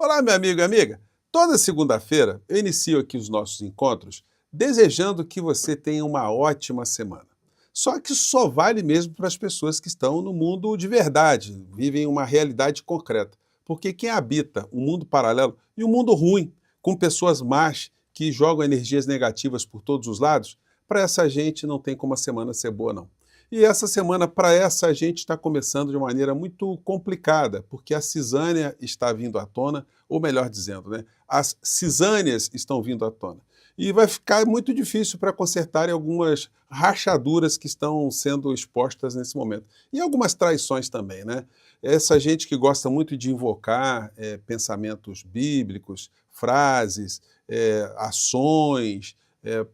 Olá, meu amigo e amiga. Toda segunda-feira eu inicio aqui os nossos encontros desejando que você tenha uma ótima semana. Só que só vale mesmo para as pessoas que estão no mundo de verdade, vivem uma realidade concreta. Porque quem habita um mundo paralelo e um mundo ruim, com pessoas más que jogam energias negativas por todos os lados, para essa gente não tem como a semana ser boa, não. E essa semana, para essa gente, está começando de uma maneira muito complicada, porque a cisânia está vindo à tona, ou melhor dizendo, né, as cisânias estão vindo à tona. E vai ficar muito difícil para consertarem algumas rachaduras que estão sendo expostas nesse momento. E algumas traições também, né? Essa gente que gosta muito de invocar pensamentos bíblicos, frases, ações,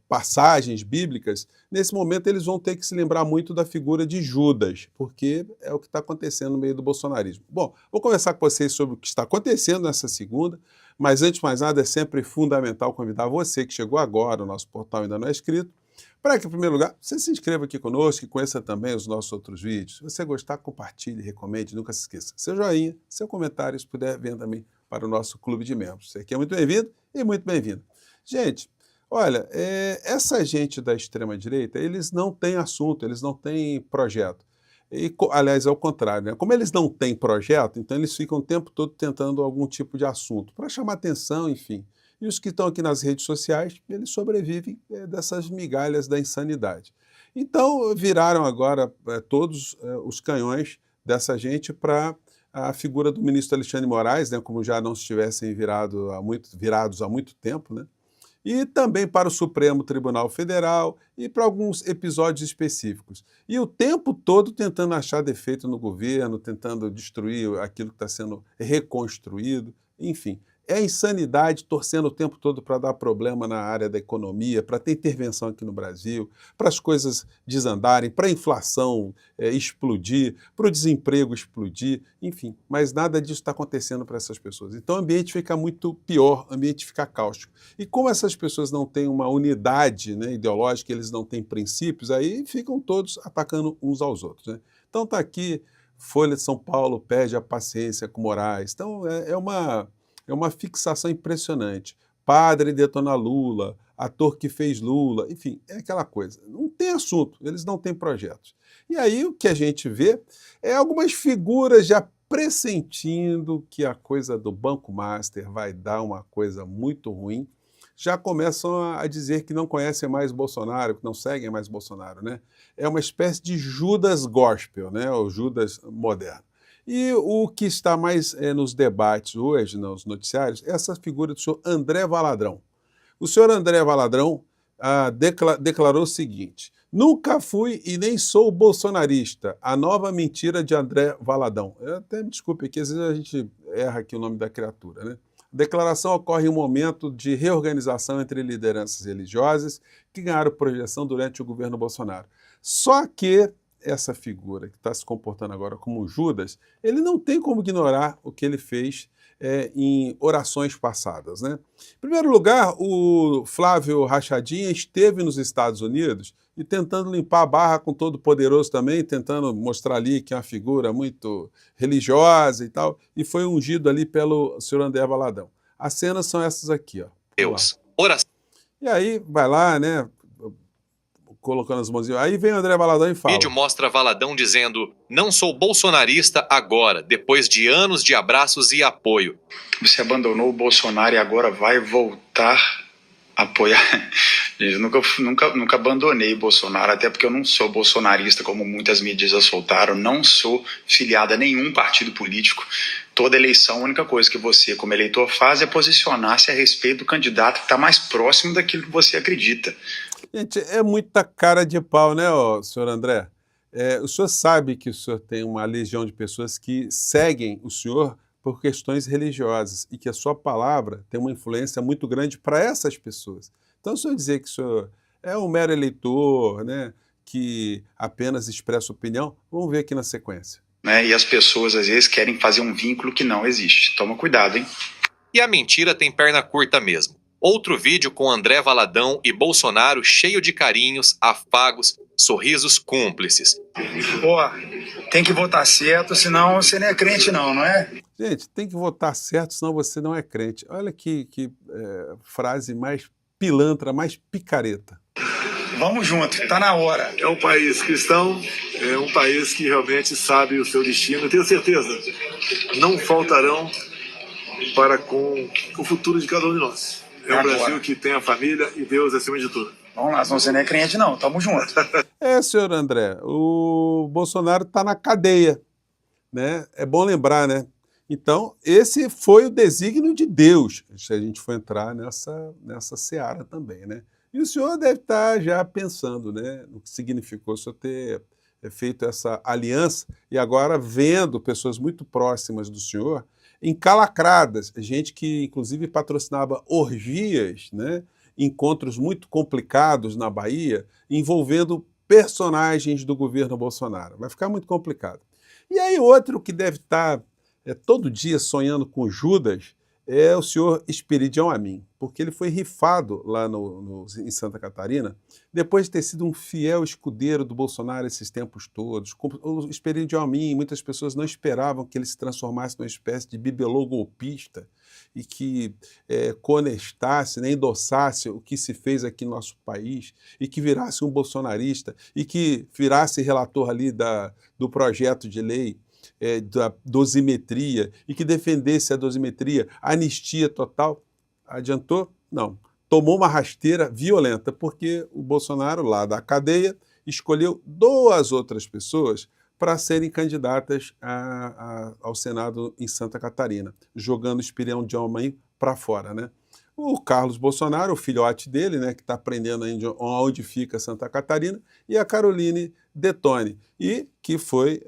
passagens bíblicas, nesse momento eles vão ter que se lembrar muito da figura de Judas, porque é o que está acontecendo no meio do bolsonarismo. Bom, vou conversar com vocês sobre o que está acontecendo nessa segunda, mas antes de mais nada é sempre fundamental convidar você que chegou agora, o nosso portal ainda não é inscrito, para que, em primeiro lugar, você se inscreva aqui conosco e conheça também os nossos outros vídeos. Se você gostar, compartilhe, recomende, nunca se esqueça. Seu joinha, seu comentário, se puder, venha também para o nosso clube de membros. Você aqui é muito bem-vindo e muito bem-vindo. Gente, olha, essa gente da extrema-direita, eles não têm assunto, eles não têm projeto. Aliás, é o contrário, né? Como eles não têm projeto, então eles ficam o tempo todo tentando algum tipo de assunto, para chamar atenção, enfim. E os que estão aqui nas redes sociais, eles sobrevivem dessas migalhas da insanidade. Então, viraram agora todos os canhões dessa gente para a figura do ministro Alexandre de Moraes, né? Como já não estivessem virados há muito tempo, né? E também para o Supremo Tribunal Federal e para alguns episódios específicos. E o tempo todo tentando achar defeito no governo, tentando destruir aquilo que está sendo reconstruído, enfim. É insanidade, torcendo o tempo todo para dar problema na área da economia, para ter intervenção aqui no Brasil, para as coisas desandarem, para a inflação explodir, para o desemprego explodir, enfim. Mas nada disso está acontecendo para essas pessoas. Então o ambiente fica muito pior, o ambiente fica cáustico. E como essas pessoas não têm uma unidade, né, ideológica, eles não têm princípios, aí ficam todos atacando uns aos outros, né? Então está aqui, Folha de São Paulo perde a paciência com Moraes. Então é uma fixação impressionante. Padre detona Lula, ator que fez Lula, enfim, é aquela coisa. Não tem assunto, eles não têm projetos. E aí o que a gente vê é algumas figuras já pressentindo que a coisa do Banco Master vai dar uma coisa muito ruim, já começam a dizer que não conhecem mais Bolsonaro, que não seguem mais Bolsonaro, né? É uma espécie de Judas gospel, né? O Judas moderno. E o que está mais nos debates hoje, nos noticiários, é essa figura do senhor André Valadrão. O senhor André Valadrão declarou o seguinte: nunca fui e nem sou bolsonarista. A nova mentira de André Valadão. Eu até me desculpe aqui, às vezes a gente erra aqui o nome da criatura, né? A declaração ocorre em um momento de reorganização entre lideranças religiosas que ganharam projeção durante o governo Bolsonaro. Só que essa figura que está se comportando agora como Judas, ele não tem como ignorar o que ele fez em orações passadas, né? Em primeiro lugar, o Flávio Rachadinha esteve nos Estados Unidos e tentando limpar a barra com Todo-Poderoso também, tentando mostrar ali que é uma figura muito religiosa e tal, e foi ungido ali pelo senhor André Valadão. As cenas são essas aqui, ó. Deus, oração. E aí, vai lá, né, colocando as mãozinhas. Aí vem o André Valadão e fala. O vídeo mostra Valadão dizendo: não sou bolsonarista agora, depois de anos de abraços e apoio. Você abandonou o Bolsonaro e agora vai voltar a apoiar? Eu nunca abandonei Bolsonaro, até porque eu não sou bolsonarista, como muitas mídias soltaram. Não sou filiado a nenhum partido político. Toda eleição, a única coisa que você, como eleitor, faz é posicionar-se a respeito do candidato que está mais próximo daquilo que você acredita. Gente, é muita cara de pau, né, senhor André? O senhor sabe que o senhor tem uma legião de pessoas que seguem o senhor por questões religiosas e que a sua palavra tem uma influência muito grande para essas pessoas. Então, o senhor dizer que o senhor é um mero eleitor, né, que apenas expressa opinião, vamos ver aqui na sequência. E as pessoas, às vezes, querem fazer um vínculo que não existe. Toma cuidado, hein? E a mentira tem perna curta mesmo. Outro vídeo com André Valadão e Bolsonaro cheio de carinhos, afagos, sorrisos cúmplices. Tem que votar certo, senão você não é crente não, não é? Gente, tem que votar certo, senão você não é crente. Olha que frase mais pilantra, mais picareta. Vamos junto, tá na hora. É um país cristão, é um país que realmente sabe o seu destino. Eu tenho certeza, não faltarão para com o futuro de cada um de nós. É um Brasil que tem a família e Deus acima de tudo. Vamos lá, senão você não é crente não, tamo junto. Senhor André, o Bolsonaro está na cadeia, né? É bom lembrar, né? Então, esse foi o desígnio de Deus, se a gente for entrar nessa seara também, né? E o senhor deve estar já pensando, né, no que significou o senhor ter feito essa aliança e agora vendo pessoas muito próximas do senhor encalacradas, gente que inclusive patrocinava orgias, né, encontros muito complicados na Bahia, envolvendo personagens do governo Bolsonaro. Vai ficar muito complicado. E aí outro que deve estar todo dia sonhando com Judas é o senhor Esperidião Amin, porque ele foi rifado lá em Santa Catarina, depois de ter sido um fiel escudeiro do Bolsonaro esses tempos todos. O Esperidião Amin, muitas pessoas não esperavam que ele se transformasse numa espécie de bibelô golpista e que conestasse, nem endossasse o que se fez aqui no nosso país, e que virasse um bolsonarista, e que virasse relator ali do projeto de lei da dosimetria e que defendesse a dosimetria, anistia total. Adiantou? Não. Tomou uma rasteira violenta, porque o Bolsonaro, lá da cadeia, escolheu 2 outras pessoas para serem candidatas ao Senado em Santa Catarina, jogando o Esperidião Amin para fora, né? O Carlos Bolsonaro, o filhote dele, né, que está aprendendo ainda onde fica Santa Catarina, e a Caroline Detone, e que foi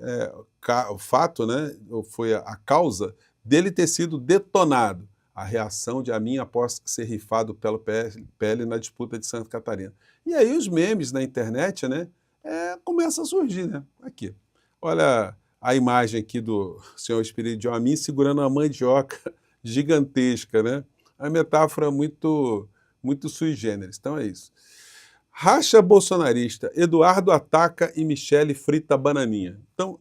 o fato, né, foi a causa dele ter sido detonado, a reação de Amin após ser rifado pelo PL na disputa de Santa Catarina. E aí os memes na internet, né, começam a surgir, né? Aqui, olha a imagem aqui do senhor Esperidião Amin segurando uma mandioca gigantesca, né? A metáfora muito sui generis. Então é isso. Racha bolsonarista, Eduardo ataca e Michele frita bananinha. Então,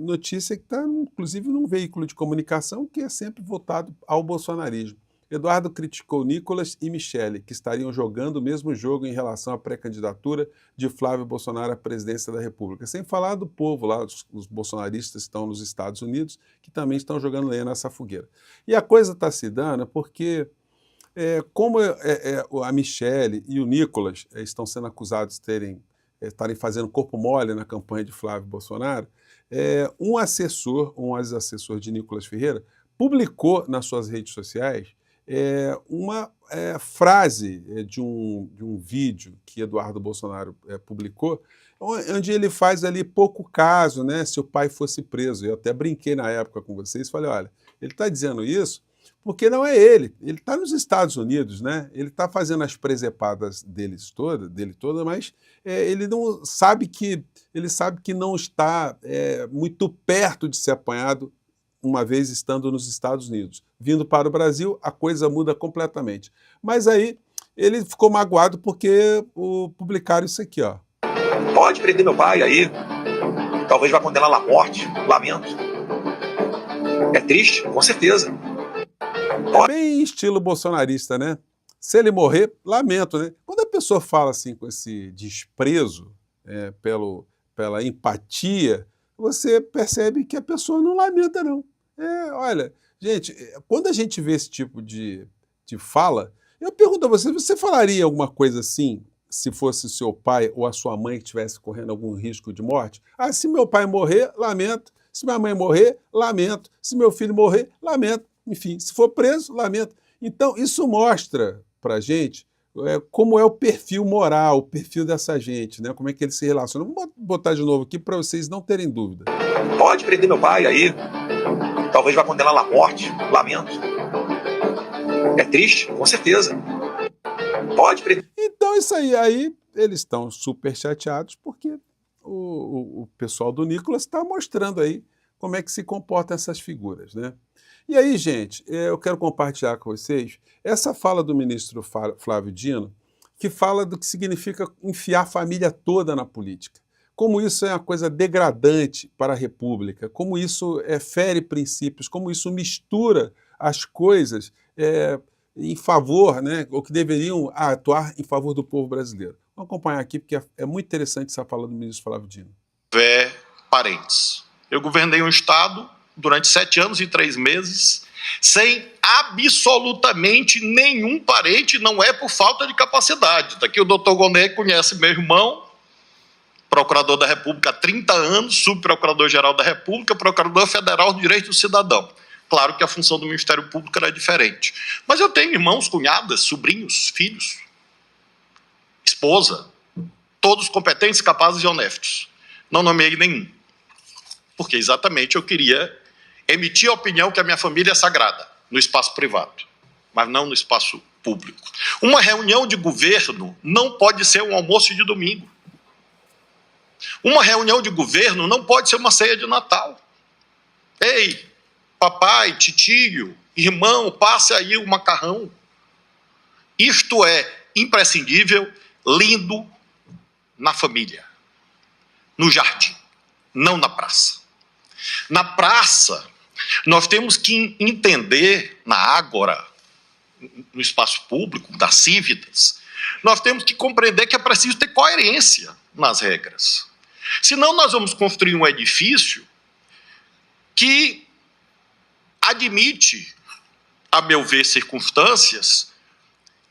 notícia que está, inclusive, num veículo de comunicação que é sempre voltado ao bolsonarismo. Eduardo criticou Nicolas e Michele, que estariam jogando o mesmo jogo em relação à pré-candidatura de Flávio Bolsonaro à presidência da República. Sem falar do povo lá, os bolsonaristas que estão nos Estados Unidos, que também estão jogando lenha nessa fogueira. E a coisa está se dando porque, como a Michele e o Nicolas estão sendo acusados de estarem fazendo corpo mole na campanha de Flávio Bolsonaro, um ex-assessor de Nicolas Ferreira publicou nas suas redes sociais uma frase de um vídeo que Eduardo Bolsonaro publicou, onde ele faz ali pouco caso, né, se o pai fosse preso. Eu até brinquei na época com vocês, falei, olha, ele está dizendo isso porque não é ele está nos Estados Unidos, né, ele está fazendo as presepadas dele toda, mas ele sabe que não está muito perto de ser apanhado uma vez estando nos Estados Unidos. Vindo para o Brasil, a coisa muda completamente. Mas aí ele ficou magoado porque publicaram isso aqui, ó. Pode prender meu pai aí, talvez vá condená-lo à morte, lamento. É triste, com certeza. Bem estilo bolsonarista, né? Se ele morrer, lamento, né? Quando a pessoa fala assim com esse desprezo pela empatia, você percebe que a pessoa não lamenta, não. Olha, gente, quando a gente vê esse tipo de fala, eu pergunto a você falaria alguma coisa assim se fosse seu pai ou a sua mãe que estivesse correndo algum risco de morte? Ah, se meu pai morrer, lamento. Se minha mãe morrer, lamento. Se meu filho morrer, lamento. Enfim, se for preso, lamento. Então, isso mostra pra gente como é o perfil moral, o perfil dessa gente, né? Como é que ele se relaciona. Vou botar de novo aqui para vocês não terem dúvida. Pode prender meu pai aí, talvez vá condená-lo à morte, lamento. É triste, com certeza. Pode prender. Então isso aí eles estão super chateados porque o pessoal do Nicolas está mostrando aí como é que se comportam essas figuras, né? E aí, gente, eu quero compartilhar com vocês essa fala do ministro Flávio Dino, que fala do que significa enfiar a família toda na política. como isso é uma coisa degradante para a República, como isso fere princípios, como isso mistura as coisas em favor, né, ou que deveriam atuar em favor do povo brasileiro. Vamos acompanhar aqui, porque é muito interessante essa fala do ministro Flávio Dino. Parentes. Eu governei um estado durante 7 anos e 3 meses sem absolutamente nenhum parente, não é por falta de capacidade. Daqui o doutor Gonet conhece meu irmão, procurador da República há 30 anos, subprocurador-geral da República, procurador federal de direito do cidadão. Claro que a função do Ministério Público era diferente. Mas eu tenho irmãos, cunhadas, sobrinhos, filhos, esposa, todos competentes, capazes e honestos. Não nomeei nenhum. Porque exatamente eu queria emitir a opinião que a minha família é sagrada, no espaço privado, mas não no espaço público. Uma reunião de governo não pode ser um almoço de domingo. Uma reunião de governo não pode ser uma ceia de Natal. Ei, papai, titio, irmão, passe aí o macarrão. Isto é imprescindível, lindo, na família, no jardim, não na praça. Na praça, nós temos que entender, na ágora, no espaço público, das cívitas, nós temos que compreender que é preciso ter coerência nas regras. Senão nós vamos construir um edifício que admite, a meu ver, circunstâncias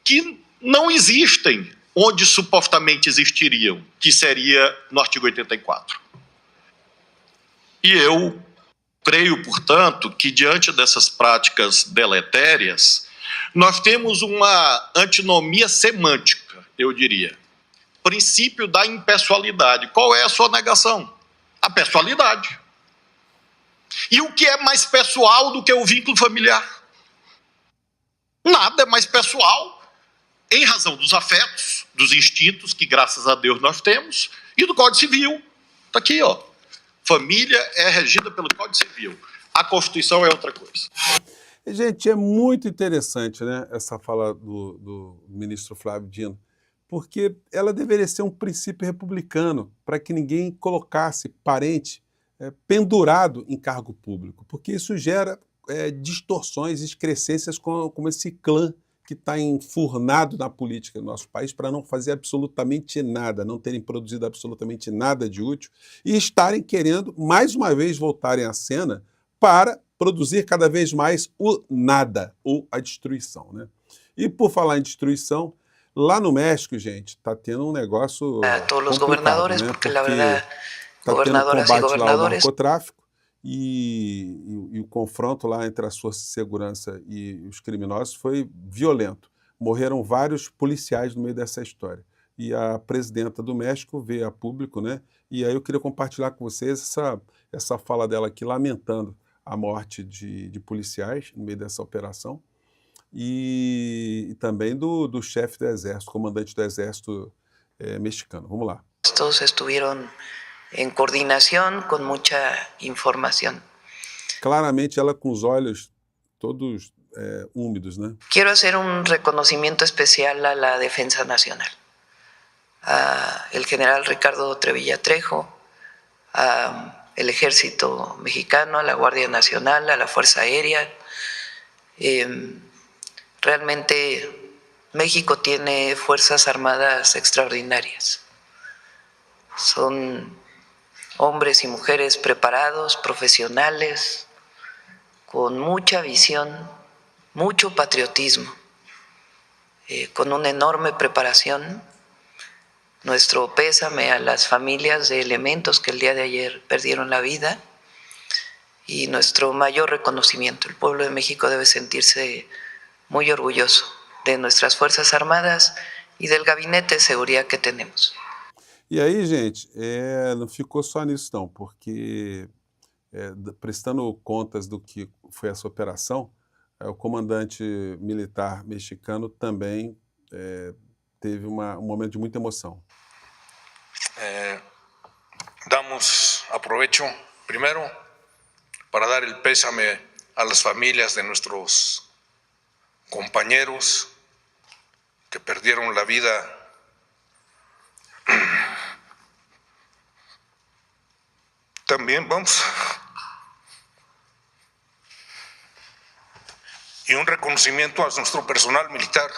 que não existem onde supostamente existiriam, que seria no artigo 84. E eu creio, portanto, que diante dessas práticas deletérias, nós temos uma antinomia semântica, eu diria. Princípio da impessoalidade. Qual é a sua negação? A pessoalidade. E o que é mais pessoal do que o vínculo familiar? Nada é mais pessoal, em razão dos afetos, dos instintos, que graças a Deus nós temos, e do Código Civil. Está aqui, ó. Família é regida pelo Código Civil. A Constituição é outra coisa. Gente, é muito interessante, né, essa fala do ministro Flávio Dino, porque ela deveria ser um princípio republicano para que ninguém colocasse parente pendurado em cargo público, porque isso gera distorções, excrescências como esse clã que está enfurnado na política do nosso país para não fazer absolutamente nada, não terem produzido absolutamente nada de útil e estarem querendo, mais uma vez, voltarem à cena para produzir cada vez mais o nada, ou a destruição, né? E por falar em destruição, lá no México, gente, está tendo um negócio todos os governadores, né? Porque la verdad, está tendo gobernadoras e combate lá ao governadores. narcotráfico e o confronto lá entre as forças de segurança e os criminosos foi violento. Morreram vários policiais no meio dessa história. E a presidenta do México veio a público, né? E aí eu queria compartilhar com vocês essa fala dela aqui, lamentando a morte de policiais no meio dessa operação e também do chefe do exército, comandante do exército mexicano. Vamos lá. Todos estuvieron en coordinación con mucha información. Claramente ela com os olhos todos úmidos, né? Quiero hacer un reconocimiento especial a la Defensa Nacional, a el general Ricardo Trevilla Trejo, a el Ejército Mexicano, a la Guardia Nacional, a la Fuerza Aérea. Realmente México tiene fuerzas armadas extraordinarias. Son hombres y mujeres preparados, profesionales, con mucha visión, mucho patriotismo, con una enorme preparación. Nuestro pésame a las familias de elementos que el día de ayer perdieron la vida y nuestro mayor reconocimiento. El pueblo de México debe sentirse muy orgulloso de nuestras Fuerzas Armadas y del gabinete de seguridad que tenemos. E aí, gente, não ficou só nisso não, porque prestando contas do que foi essa operação, o comandante militar mexicano também teve um momento de muita emoção. Aprovecho primero para dar el pésame a las familias de nuestros compañeros que perdieron la vida también vamos. Y un reconocimiento a nuestro personal militar,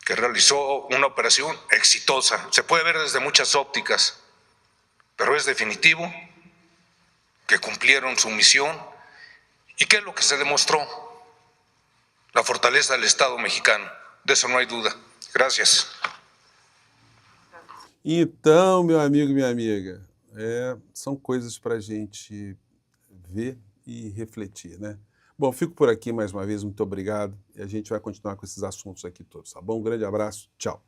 que realizó una operación exitosa. Se puede ver desde muchas ópticas, pero es definitivo que cumplieron su misión. ¿Y qué es lo que se demostró? La fortaleza del Estado mexicano. De eso no hay duda. Gracias. Então, meu amigo, minha amiga, são coisas para a gente ver e refletir, né? Bom, fico por aqui mais uma vez, muito obrigado, e a gente vai continuar com esses assuntos aqui todos, tá bom? Um grande abraço, tchau.